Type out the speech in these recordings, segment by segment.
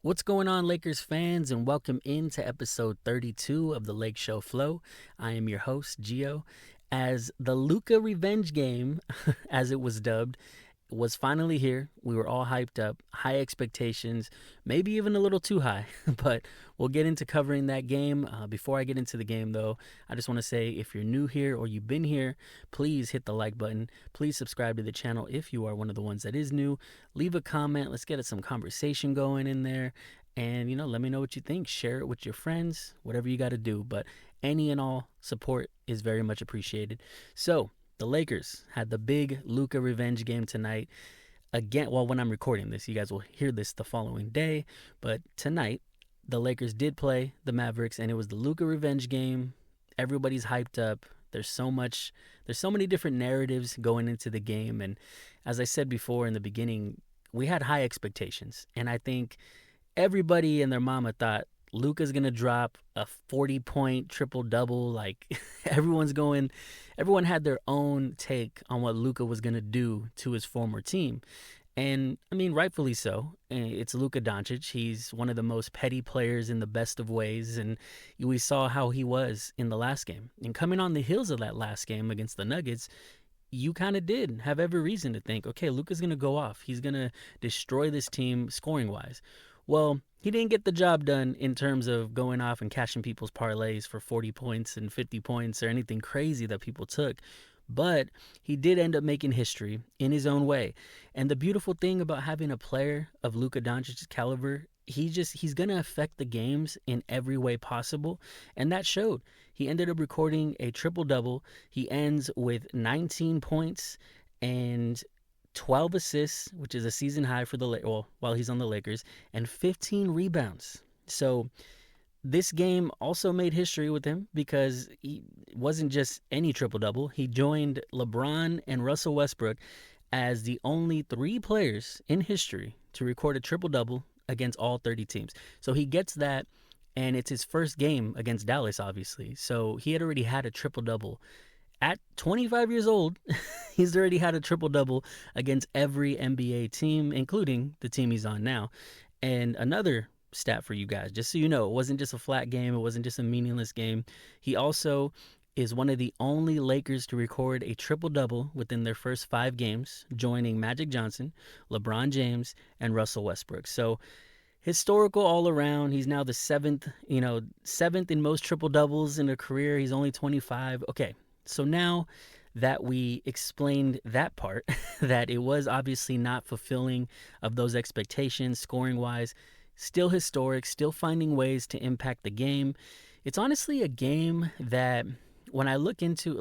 What's going on, Lakers fans, and welcome into episode 32 of the LakeShow Flow. I am your host, Gio. As the Luka revenge game, as it was dubbed, was finally here. We were all hyped up, high expectations, maybe even a little too high, but we'll get into covering that game. Before I get into the game, though, I just want to say if you're new here or you've been here, please hit the like button. Please subscribe to the channel if you are one of the ones that is new. Leave a comment. Let's get some conversation going in there. And, let me know what you think. Share it with your friends, whatever you got to do. But any and all support is very much appreciated. So, the Lakers had the big Luka revenge game tonight. Again, well, when I'm recording this, you guys will hear this the following day. But tonight, the Lakers did play the Mavericks, and it was the Luka revenge game. Everybody's hyped up. There's so many different narratives going into the game. And as I said before in the beginning, we had high expectations. And I think everybody and their mama thought Luka's going to drop a 40-point triple-double. Like, everyone had their own take on what Luka was going to do to his former team. And, I mean, rightfully so. It's Luka Doncic. He's one of the most petty players in the best of ways. And we saw how he was in the last game. And coming on the heels of that last game against the Nuggets, you kind of did have every reason to think, okay, Luka's going to go off. He's going to destroy this team scoring-wise. Well, he didn't get the job done in terms of going off and cashing people's parlays for 40 points and 50 points or anything crazy that people took. But he did end up making history in his own way. And the beautiful thing about having a player of Luka Doncic's caliber, he's going to affect the games in every way possible. And that showed. He ended up recording a triple-double. He ends with 19 points and 12 assists, which is a season high for while he's on the Lakers, and 15 rebounds. So this game also made history with him because he wasn't just any triple-double. He joined LeBron and Russell Westbrook as the only three players in history to record a triple-double against all 30 teams. So he gets that, and it's his first game against Dallas, obviously. So he had already had a triple-double. At 25 years old, he's already had a triple-double against every NBA team, including the team he's on now. And another stat for you guys, just so you know, it wasn't just a flat game. It wasn't just a meaningless game. He also is one of the only Lakers to record a triple-double within their first 5 games, joining Magic Johnson, LeBron James, and Russell Westbrook. So historical all around. He's now the seventh in most triple-doubles in a career. He's only 25. Okay. So now that we explained that part, that it was obviously not fulfilling of those expectations scoring-wise, still historic, still finding ways to impact the game. It's honestly a game that when I look into,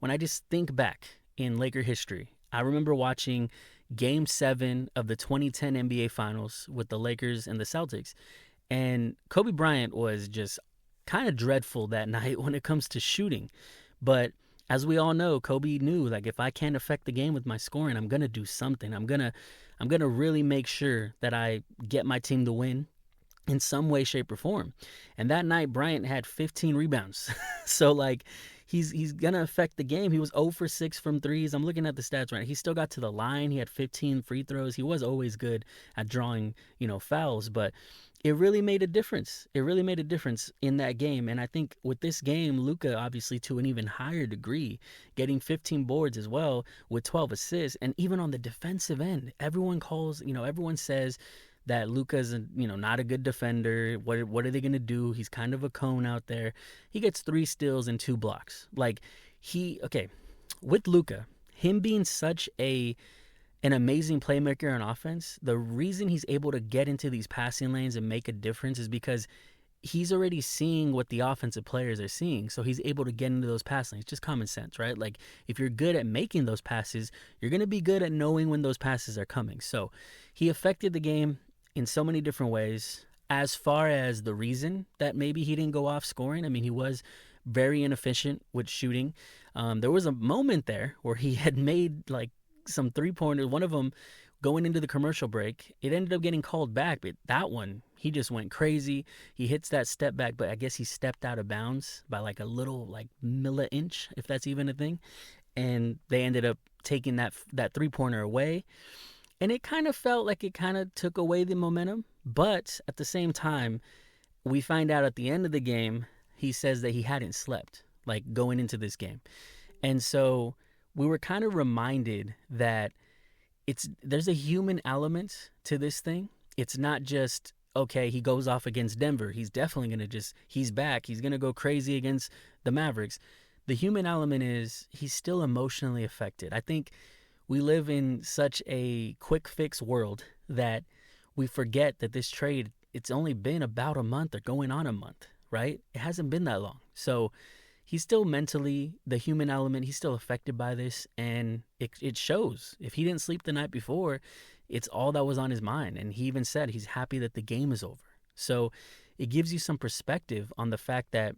when I just think back in Laker history, I remember watching Game 7 of the 2010 NBA Finals with the Lakers and the Celtics. And Kobe Bryant was just kind of dreadful that night when it comes to shooting. But as we all know, Kobe knew, if I can't affect the game with my scoring, I'm going to do something. I'm going to really make sure that I get my team to win in some way, shape, or form. And that night, Bryant had 15 rebounds. So, he's going to affect the game. He was 0 for 6 from threes. I'm looking at the stats right. He still got to the line. He had 15 free throws. He was always good at drawing, fouls. But it really made a difference. It really made a difference in that game. And I think with this game, Luka, obviously to an even higher degree, getting 15 boards as well with 12 assists. And even on the defensive end, everyone says that Luka's, not a good defender. What are they going to do? He's kind of a cone out there. He gets 3 steals and 2 blocks. With Luka, him being such an amazing playmaker on offense, the reason he's able to get into these passing lanes and make a difference is because he's already seeing what the offensive players are seeing. So he's able to get into those pass lanes. Just common sense, right? If you're good at making those passes, you're going to be good at knowing when those passes are coming. So he affected the game in so many different ways. As far as the reason that maybe he didn't go off scoring, I mean, he was very inefficient with shooting. There was a moment there where he had made some 3-pointers, one of them going into the commercial break. It ended up getting called back, but that one, he just went crazy. He hits that step back, but I guess he stepped out of bounds by a little milli-inch, if that's even a thing. And they ended up taking that 3-pointer away. And it kind of felt like it kind of took away the momentum. But at the same time, we find out at the end of the game, he says that he hadn't slept, like going into this game. And so we were kind of reminded that there's a human element to this thing. It's not just okay, he goes off against Denver. He's definitely going to he's back. He's going to go crazy against the Mavericks. The human element is he's still emotionally affected. I think we live in such a quick fix world that we forget that this trade, it's only been about a month or going on a month, right? It hasn't been that long. So he's still mentally, the human element, he's still affected by this, and it shows. If he didn't sleep the night before, it's all that was on his mind. And he even said he's happy that the game is over. So it gives you some perspective on the fact that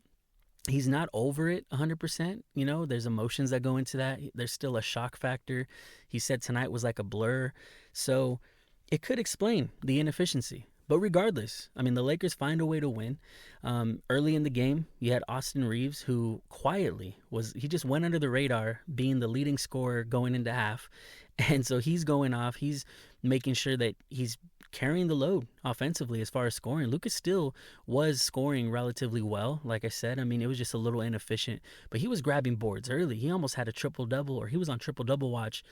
he's not over it 100%. You know, there's emotions that go into that. There's still a shock factor. He said tonight was like a blur. So it could explain the inefficiency. But regardless, I mean, the Lakers find a way to win. Early in the game, you had Austin Reeves, who quietly he just went under the radar, being the leading scorer going into half. And so he's going off. He's making sure that he's carrying the load offensively as far as scoring. Luka still was scoring relatively well. Like I said, I mean, it was just a little inefficient, but he was grabbing boards early. He almost had a triple-double, or he was on triple-double watch,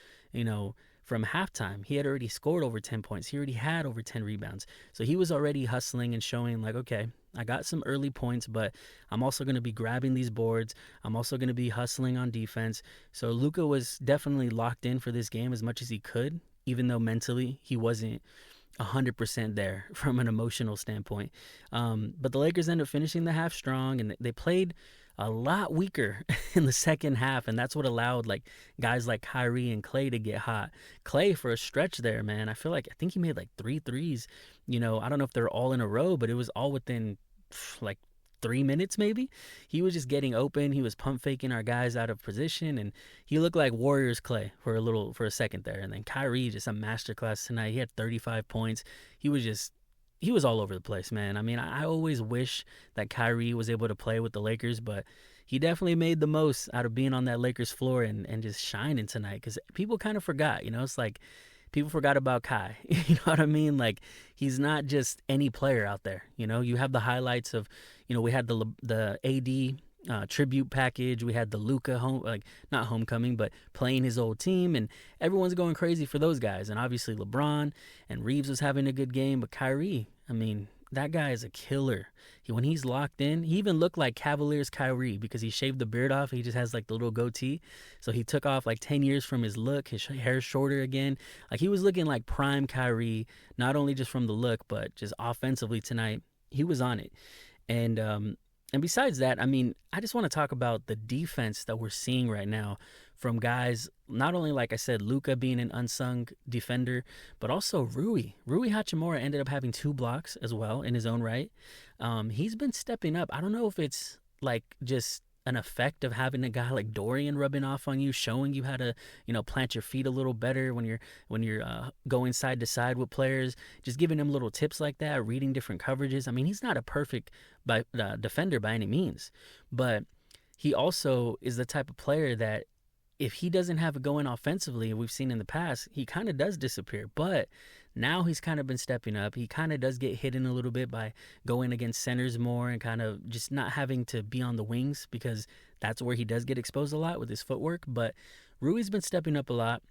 from halftime. He had already scored over 10 points. He already had over 10 rebounds. So he was already hustling and showing like, okay, I got some early points, but I'm also going to be grabbing these boards. I'm also going to be hustling on defense. So Luka was definitely locked in for this game as much as he could, even though mentally he wasn't 100% there from an emotional standpoint. But the Lakers ended up finishing the half strong, and they played a lot weaker in the second half, and that's what allowed like guys like Kyrie and Clay to get hot. Clay, for a stretch there, man, I think he made like 3 threes. I don't know if they're all in a row, but it was all within like 3 minutes maybe. He was just getting open. He was pump faking our guys out of position, and he looked like Warriors Clay for a second there. And then Kyrie, just a masterclass tonight. He had 35 points. He was all over the place, man. I mean, I always wish that Kyrie was able to play with the Lakers, but he definitely made the most out of being on that Lakers floor and just shining tonight, because people kind of forgot, it's like people forgot about Kai. You know what I mean? Like, he's not just any player out there. You have the highlights of, we had the AD tribute package. We had the Luka not homecoming, but playing his old team, and everyone's going crazy for those guys. And obviously LeBron and Reeves was having a good game, but Kyrie, I mean, that guy is a killer. When he's locked in, he even looked like Cavaliers Kyrie because he shaved the beard off. He just has like the little goatee. So he took off like 10 years from his look. His hair's shorter again. Like, he was looking like prime Kyrie, not only just from the look, but just offensively tonight. He was on it. And besides that, I mean, I just want to talk about the defense that we're seeing right now from guys, not only, like I said, Luka being an unsung defender, but also Rui. Rui Hachimura ended up having 2 blocks as well in his own right. He's been stepping up. I don't know if it's like just an effect of having a guy like Dorian rubbing off on you, showing you how to, plant your feet a little better when you're going side to side with players, just giving them little tips like that, reading different coverages. I mean, he's not a perfect defender by any means, but he also is the type of player that if he doesn't have it going offensively, we've seen in the past, he kind of does disappear. But now he's kind of been stepping up. He kind of does get hidden a little bit by going against centers more and kind of just not having to be on the wings, because that's where he does get exposed a lot with his footwork. But Rui's been stepping up a lot.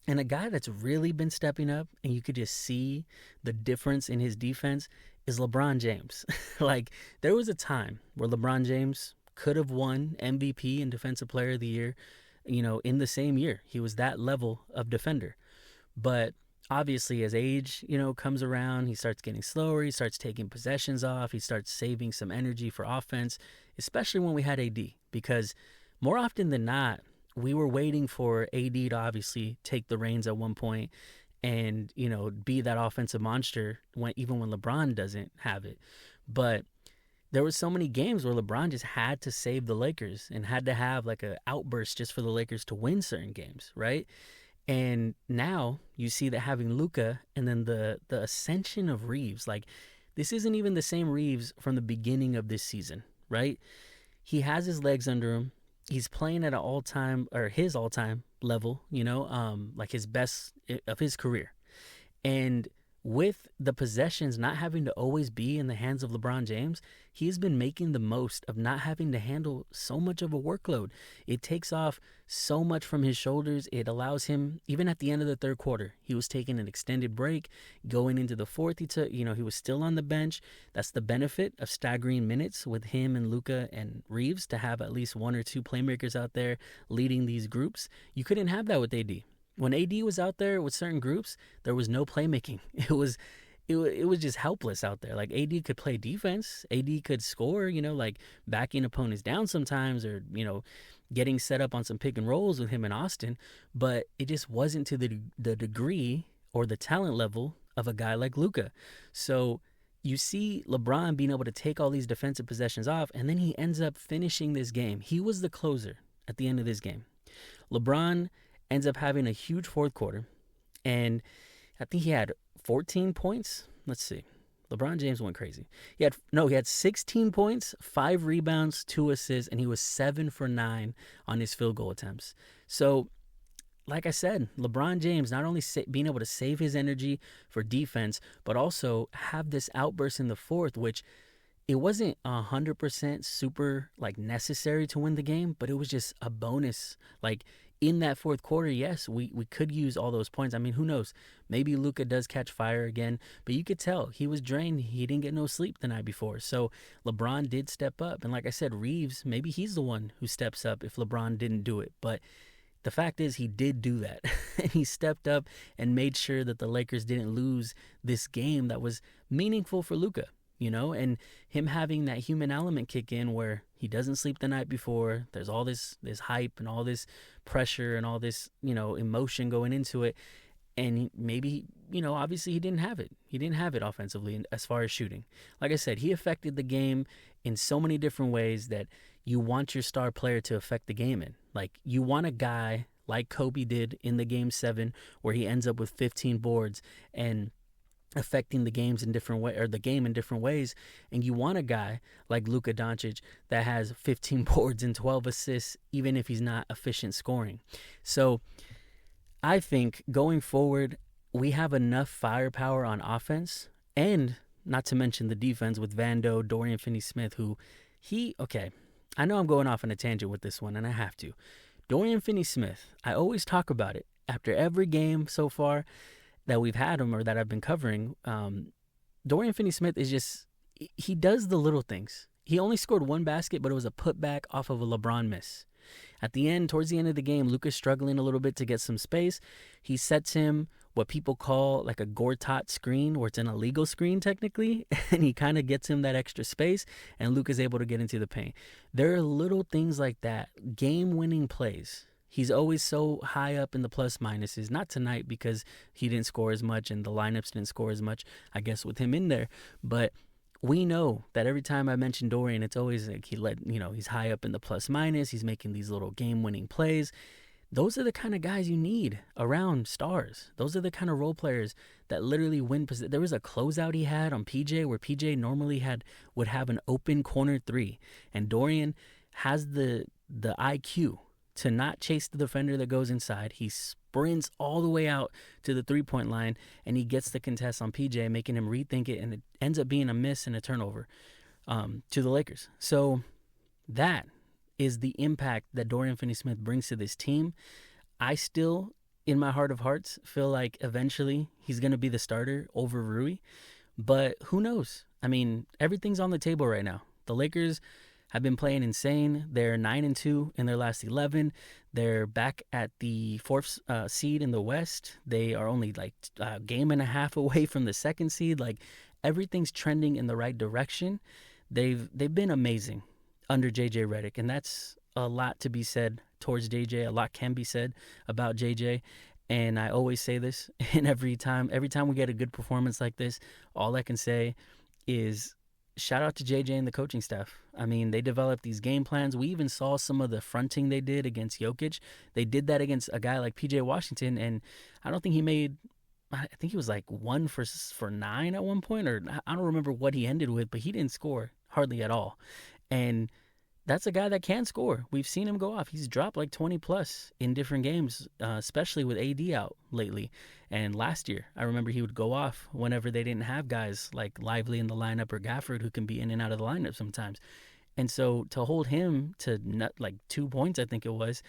And a guy that's really been stepping up, and you could just see the difference in his defense, is LeBron James. Like, there was a time where LeBron James could have won MVP and Defensive Player of the Year, in the same year. He was that level of defender. But obviously, as age, comes around, he starts getting slower. He starts taking possessions off. He starts saving some energy for offense, especially when we had AD. Because more often than not, we were waiting for AD to obviously take the reins at one point and, be that offensive monster even when LeBron doesn't have it. But there were so many games where LeBron just had to save the Lakers and had to have like an outburst just for the Lakers to win certain games, right? And now you see that having Luka and then the ascension of Reeves, like, this isn't even the same Reeves from the beginning of this season, right? He has his legs under him. He's playing at his all-time level, like his best of his career. And with the possessions not having to always be in the hands of LeBron James, he's been making the most of not having to handle so much of a workload. It takes off so much from his shoulders. It allows him, even at the end of the third quarter, he was taking an extended break. Going into the fourth, he was still on the bench. That's the benefit of staggering minutes with him and Luka and Reeves, to have at least one or two playmakers out there leading these groups. You couldn't have that with AD. When AD was out there with certain groups, there was no playmaking. It was just helpless out there. Like, AD could play defense, AD could score, like backing opponents down sometimes, or getting set up on some pick and rolls with him and Austin, but it just wasn't to the degree or the talent level of a guy like Luka. So you see LeBron being able to take all these defensive possessions off, and then he ends up finishing this game. He was the closer at the end of this game. LeBron ends up having a huge fourth quarter, and I think he had 14 points. Let's see. LeBron James went crazy. He had 16 points, 5 rebounds, 2 assists, and he was 7 for 9 on his field goal attempts. So, like I said, LeBron James not only being able to save his energy for defense, but also have this outburst in the fourth, which it wasn't 100% super necessary to win the game, but it was just a bonus. Like, in that fourth quarter, yes, we could use all those points. I mean, who knows? Maybe Luka does catch fire again, but you could tell he was drained. He didn't get no sleep the night before. So LeBron did step up. And like I said, Reeves, maybe he's the one who steps up if LeBron didn't do it. But the fact is, he did do that. And he stepped up and made sure that the Lakers didn't lose this game that was meaningful for Luka. And him having that human element kick in where he doesn't sleep the night before. There's all this hype and all this pressure and all this, emotion going into it. And maybe, obviously he didn't have it. He didn't have it offensively as far as shooting. Like I said, he affected the game in so many different ways that you want your star player to affect the game in. Like, you want a guy like Kobe did in the Game 7 where he ends up with 15 boards and affecting the game in different ways, and you want a guy like Luka Doncic that has 15 boards and 12 assists, even if he's not efficient scoring. So I think going forward, we have enough firepower on offense, and not to mention the defense with Vando, Dorian Finney-Smith, I know I'm going off on a tangent with this one, and I have to. Dorian Finney-Smith, I always talk about it after every game so far that we've had him or that I've been covering. Dorian Finney-Smith he does the little things. He only scored 1 basket, but it was a putback off of a LeBron miss. Towards the end of the game, Luka's struggling a little bit to get some space. He sets him what people call like a Gortat screen, where it's an illegal screen technically, and he kind of gets him that extra space, and Luka's able to get into the paint. There are little things like that, game-winning plays. He's always so high up in the plus minuses. Not tonight because he didn't score as much and the lineups didn't score as much, I guess, with him in there. But we know that every time I mention Dorian, it's always like he's high up in the plus minus. He's making these little game-winning plays. Those are the kind of guys you need around stars. Those are the kind of role players that literally win. There was a closeout he had on PJ where PJ normally would have an open corner 3, and Dorian has the IQ to not chase the defender that goes inside. He sprints all the way out to the 3-point line, and he gets the contest on PJ, making him rethink it, and it ends up being a miss and a turnover to the Lakers. So that is the impact that Dorian Finney-Smith brings to this team. I still, in my heart of hearts, feel like eventually he's going to be the starter over Rui, but who knows? I mean, everything's on the table right now. The Lakers have been playing insane. They're 9-2 in their last 11. They're back at the 4th seed in the West. They are only like a game and a half away from the 2nd seed. Like, everything's trending in the right direction. They've been amazing under JJ Redick, and that's a lot to be said towards JJ. A lot can be said about JJ. And I always say this, and every time we get a good performance like this, all I can say is shout out to JJ and the coaching staff. I mean, they developed these game plans. We even saw some of the fronting they did against Jokic. They did that against a guy like PJ Washington, and I don't think I think he was like 1 for 9 at one point, or I don't remember what he ended with, but he didn't score hardly at all. And that's a guy that can score. We've seen him go off. He's dropped like 20 plus in different games, especially with AD out lately. And last year, I remember he would go off whenever they didn't have guys like Lively in the lineup or Gafford who can be in and out of the lineup sometimes. And so to hold him to like 2 points, I think it was,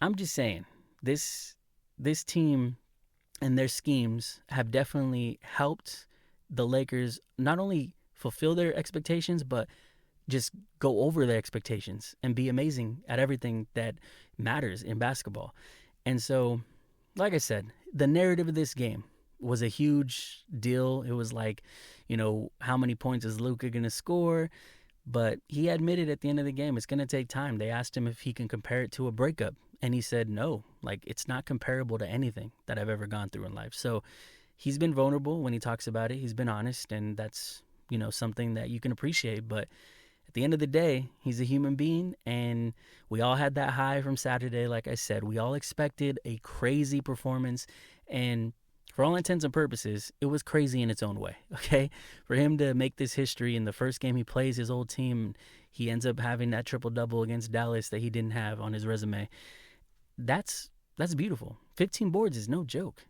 I'm just saying this team and their schemes have definitely helped the Lakers not only fulfill their expectations, but just go over their expectations and be amazing at everything that matters in basketball. And so, like I said, the narrative of this game was a huge deal. It was like, how many points is Luka going to score? But he admitted at the end of the game, it's going to take time. They asked him if he can compare it to a breakup. And he said, no, like it's not comparable to anything that I've ever gone through in life. So he's been vulnerable when he talks about it. He's been honest. And that's, something that you can appreciate. But at the end of the day, he's a human being. And we all had that high from Saturday. Like I said, we all expected a crazy performance. And for all intents and purposes, it was crazy in its own way, okay? For him to make this history in the first game he plays his old team, he ends up having that triple-double against Dallas that he didn't have on his resume. That's beautiful. 15 boards is no joke.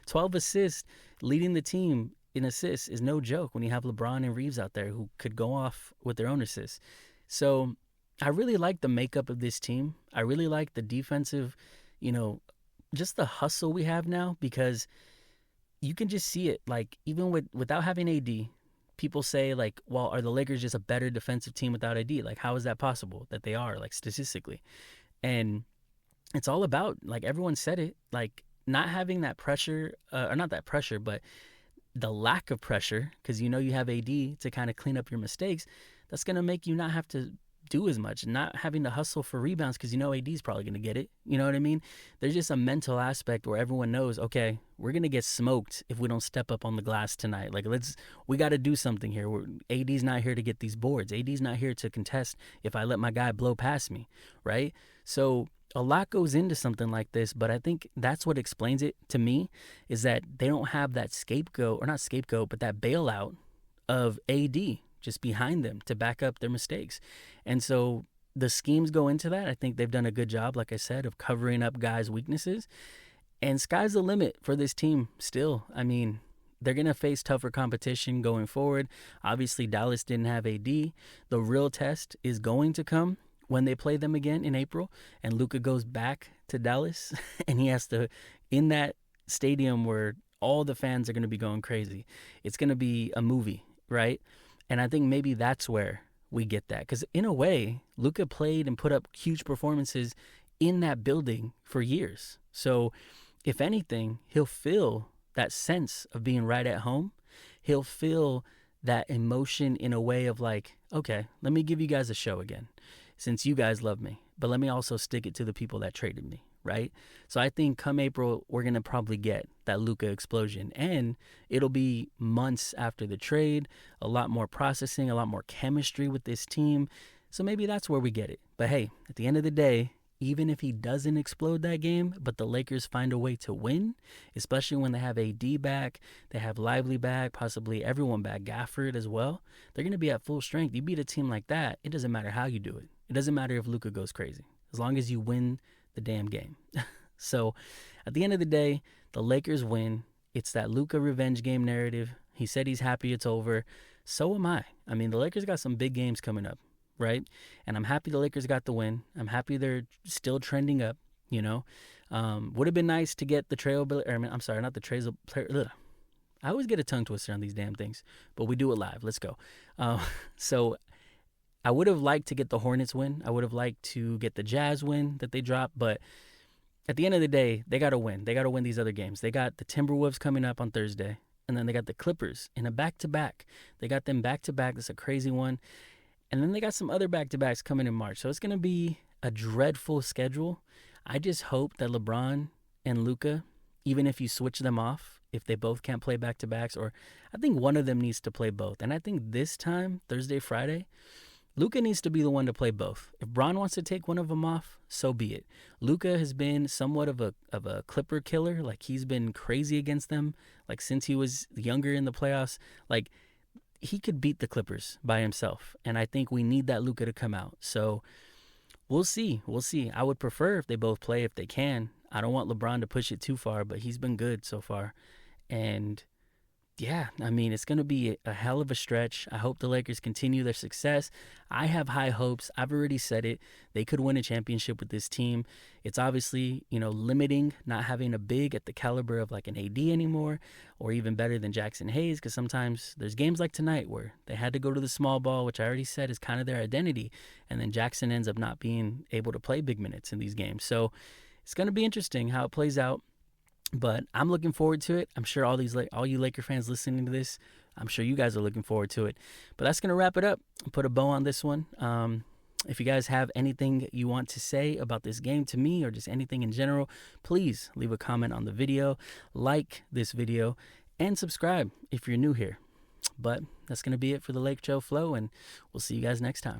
12 assists, leading the team in assists is no joke when you have LeBron and Reeves out there who could go off with their own assists. So I really like the makeup of this team. I really like the defensive, just the hustle we have now, because you can just see it. Like, even without having AD, people say, like, well, are the Lakers just a better defensive team without AD? Like, how is that possible that they are, like, statistically? And it's all about, like, everyone said it, like, not having that pressure, or not that pressure, but the lack of pressure, because you have AD to kind of clean up your mistakes. That's going to make you not have to do as much, not having to hustle for rebounds because AD's probably going to get it. You know what I mean? There's just a mental aspect where everyone knows, okay, we're going to get smoked if we don't step up on the glass tonight. Like, we got to do something here. AD's not here to get these boards. AD's not here to contest if I let my guy blow past me, right? So a lot goes into something like this, but I think that's what explains it to me, is that they don't have that scapegoat, or not scapegoat, but that bailout of AD just behind them to back up their mistakes. And so the schemes go into that. I think they've done a good job, like I said, of covering up guys' weaknesses. And sky's the limit for this team still. I mean, they're going to face tougher competition going forward. Obviously, Dallas didn't have AD. The real test is going to come when they play them again in April and Luka goes back to Dallas and he has to, in that stadium where all the fans are going to be going crazy, it's going to be a movie, right? And I think maybe that's where we get that. Because in a way, Luka played and put up huge performances in that building for years. So if anything, he'll feel that sense of being right at home. He'll feel that emotion in a way of like, okay, let me give you guys a show again, since you guys love me. But let me also stick it to the people that traded me, right? So I think come April, we're going to probably get that Luka explosion. And it'll be months after the trade, a lot more processing, a lot more chemistry with this team. So maybe that's where we get it. But hey, at the end of the day, even if he doesn't explode that game, but the Lakers find a way to win, especially when they have AD back, they have Lively back, possibly everyone back, Gafford as well, they're going to be at full strength. You beat a team like that, it doesn't matter how you do it. It doesn't matter if Luka goes crazy, as long as you win the damn game. So at the end of the day, the Lakers win. It's that Luka revenge game narrative. He said he's happy it's over. So am I. I mean, the Lakers got some big games coming up, right? And I'm happy the Lakers got the win. I'm happy they're still trending up, Would have been nice to get the I always get a tongue twister on these damn things, but we do it live. Let's go. So I would have liked to get the Hornets win. I would have liked to get the Jazz win that they dropped, but at the end of the day, they got to win. They got to win these other games. They got the Timberwolves coming up on Thursday, and then they got the Clippers in a back-to-back. They got them back-to-back. That's a crazy one. And then they got some other back-to-backs coming in March. So it's going to be a dreadful schedule. I just hope that LeBron and Luka, even if you switch them off, if they both can't play back-to-backs, or I think one of them needs to play both. And I think this time, Thursday, Friday, Luka needs to be the one to play both. If Bron wants to take one of them off, so be it. Luka has been somewhat of a Clipper killer. Like, he's been crazy against them, like, since he was younger in the playoffs. Like, he could beat the Clippers by himself, and I think we need that Luka to come out. So we'll see. I would prefer if they both play if they can. I don't want LeBron to push it too far, but he's been good so far. And yeah, I mean, it's going to be a hell of a stretch. I hope the Lakers continue their success. I have high hopes. I've already said it. They could win a championship with this team. It's obviously, limiting not having a big at the caliber of like an AD anymore, or even better than Jackson Hayes, because sometimes there's games like tonight where they had to go to the small ball, which I already said is kind of their identity. And then Jackson ends up not being able to play big minutes in these games. So it's going to be interesting how it plays out. But I'm looking forward to it. I'm sure all you Laker fans listening to this, I'm sure you guys are looking forward to it. But that's going to wrap it up. I'll put a bow on this one. If you guys have anything you want to say about this game to me, or just anything in general, please leave a comment on the video, like this video, and subscribe if you're new here. But that's going to be it for the Lake Show Flow, and we'll see you guys next time.